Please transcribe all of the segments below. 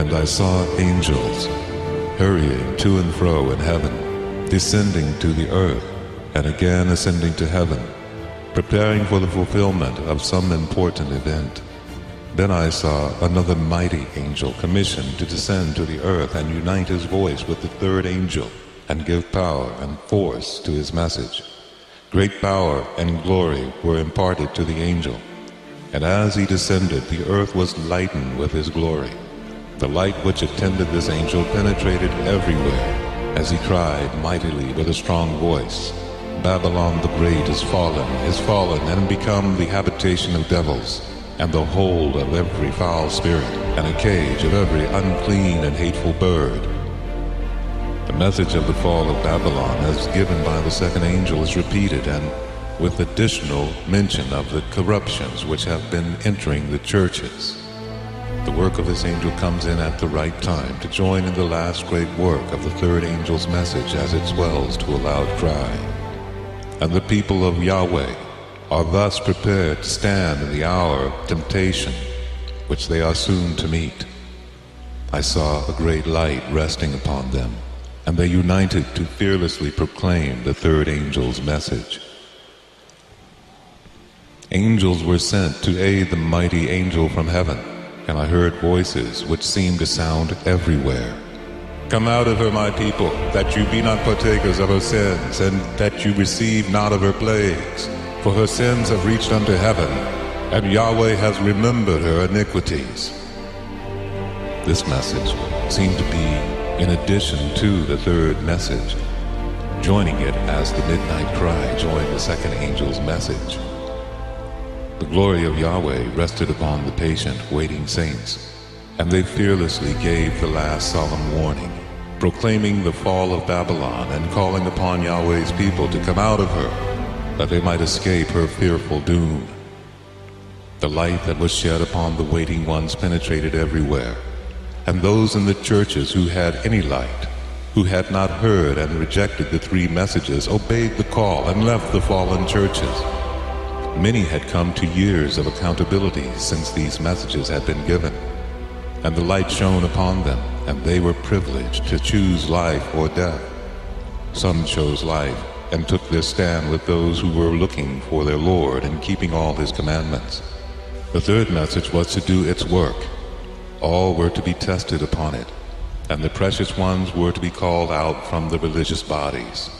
And I saw angels hurrying to and fro in heaven, descending to the earth, and again ascending to heaven, preparing for the fulfillment of some important event. Then I saw another mighty angel commissioned to descend to the earth and unite his voice with the third angel and give power and force to his message. Great power and glory were imparted to the angel, and as he descended, the earth was lightened with his glory. The light which attended this angel penetrated everywhere, as he cried mightily with a strong voice, Babylon the Great is fallen, and become the habitation of devils, and the hold of every foul spirit, and a cage of every unclean and hateful bird. The message of the fall of Babylon, as given by the second angel, is repeated, and with additional mention of the corruptions which have been entering the churches. The work of this angel comes in at the right time to join in the last great work of the third angel's message as it swells to a loud cry. And the people of Yahweh are thus prepared to stand in the hour of temptation, which they are soon to meet. I saw a great light resting upon them, and they united to fearlessly proclaim the third angel's message. Angels were sent to aid the mighty angel from heaven, and I heard voices which seemed to sound everywhere. Come out of her, my people, that you be not partakers of her sins, and that you receive not of her plagues. For her sins have reached unto heaven, and Yahweh has remembered her iniquities. This message seemed to be in addition to the third message, joining it as the midnight cry joined the second angel's message. The glory of Yahweh rested upon the patient, waiting saints, and they fearlessly gave the last solemn warning, proclaiming the fall of Babylon and calling upon Yahweh's people to come out of her, that they might escape her fearful doom. The light that was shed upon the waiting ones penetrated everywhere, and those in the churches who had any light, who had not heard and rejected the three messages, obeyed the call and left the fallen churches. Many had come to years of accountability since these messages had been given, and the light shone upon them, and they were privileged to choose life or death. Some chose life and took their stand with those who were looking for their Lord and keeping all his commandments. The third message was to do its work. All were to be tested upon it, and the precious ones were to be called out from the religious bodies.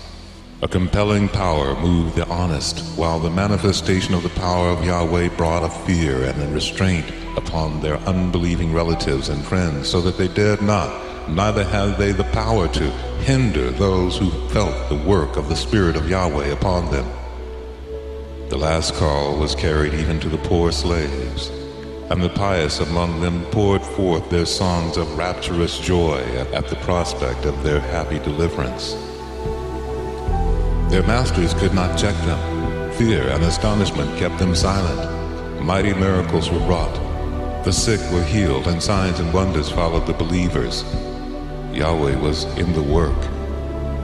A compelling power moved the honest, while the manifestation of the power of Yahweh brought a fear and a restraint upon their unbelieving relatives and friends, so that they dared not, neither had they the power to hinder those who felt the work of the Spirit of Yahweh upon them. The last call was carried even to the poor slaves, and the pious among them poured forth their songs of rapturous joy at the prospect of their happy deliverance. Their masters could not check them. Fear and astonishment kept them silent. Mighty miracles were wrought. The sick were healed, and signs and wonders followed the believers. Yahweh was in the work,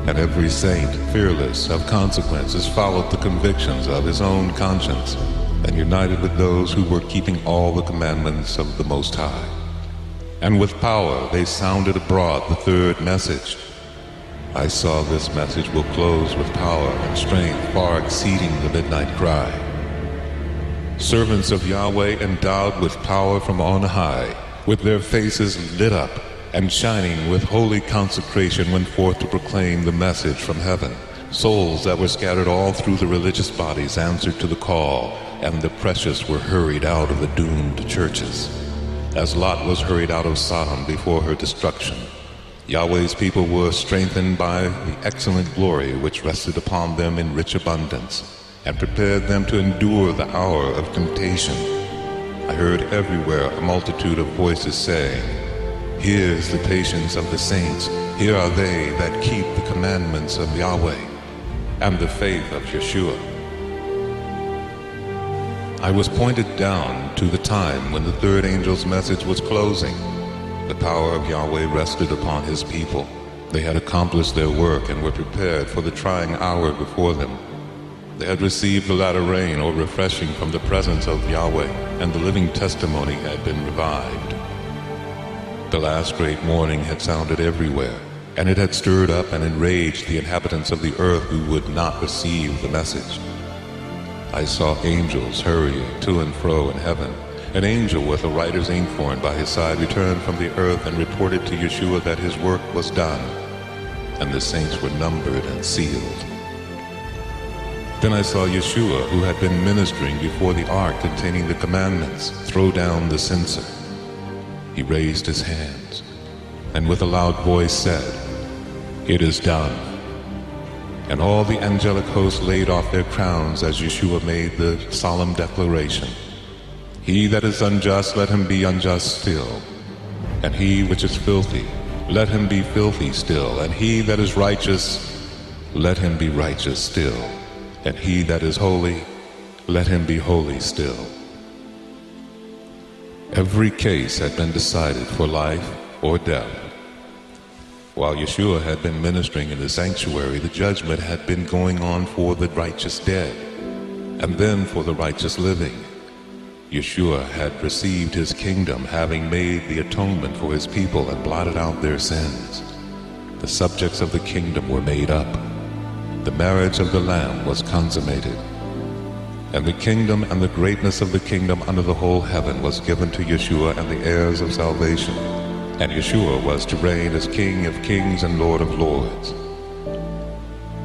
and every saint, fearless of consequences, followed the convictions of his own conscience, and united with those who were keeping all the commandments of the Most High. And with power they sounded abroad the third message. I saw this message will close with power and strength far exceeding the midnight cry. Servants of Yahweh endowed with power from on high, with their faces lit up and shining with holy consecration, went forth to proclaim the message from heaven. Souls that were scattered all through the religious bodies answered to the call, and the precious were hurried out of the doomed churches, as Lot was hurried out of Sodom before her destruction. Yahweh's people were strengthened by the excellent glory which rested upon them in rich abundance, and prepared them to endure the hour of temptation. I heard everywhere a multitude of voices saying, Here is the patience of the saints, here are they that keep the commandments of Yahweh, and the faith of Yeshua. I was pointed down to the time when the third angel's message was closing. The power of Yahweh rested upon his people. They had accomplished their work and were prepared for the trying hour before them. They had received the latter rain or refreshing from the presence of Yahweh, and the living testimony had been revived. The last great warning had sounded everywhere, and it had stirred up and enraged the inhabitants of the earth who would not receive the message. I saw angels hurrying to and fro in heaven. An angel with a writer's inkhorn by his side returned from the earth and reported to Yeshua that his work was done, and the saints were numbered and sealed. Then I saw Yeshua, who had been ministering before the ark containing the commandments, throw down the censer. He raised his hands, and with a loud voice said, "It is done." And all the angelic host laid off their crowns as Yeshua made the solemn declaration, "He that is unjust, let him be unjust still. And he which is filthy, let him be filthy still. And he that is righteous, let him be righteous still. And he that is holy, let him be holy still." Every case had been decided for life or death. While Yeshua had been ministering in the sanctuary, the judgment had been going on for the righteous dead, and then for the righteous living. Yeshua had received his kingdom, having made the atonement for his people and blotted out their sins. The subjects of the kingdom were made up. The marriage of the Lamb was consummated. And the kingdom and the greatness of the kingdom under the whole heaven was given to Yeshua and the heirs of salvation. And Yeshua was to reign as King of kings and Lord of lords.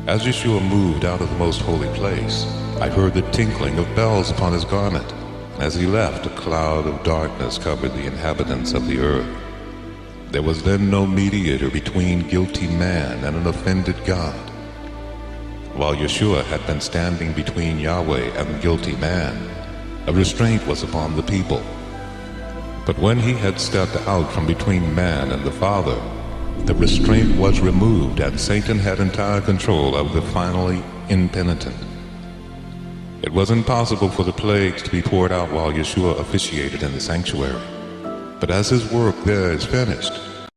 As Yeshua moved out of the most holy place, I heard the tinkling of bells upon his garment. As he left, a cloud of darkness covered the inhabitants of the earth. There was then no mediator between guilty man and an offended God. While Yeshua had been standing between Yahweh and guilty man, a restraint was upon the people. But when he had stepped out from between man and the Father, the restraint was removed and Satan had entire control of the finally impenitent. It was impossible for the plagues to be poured out while Yeshua officiated in the sanctuary. But as his work there is finished,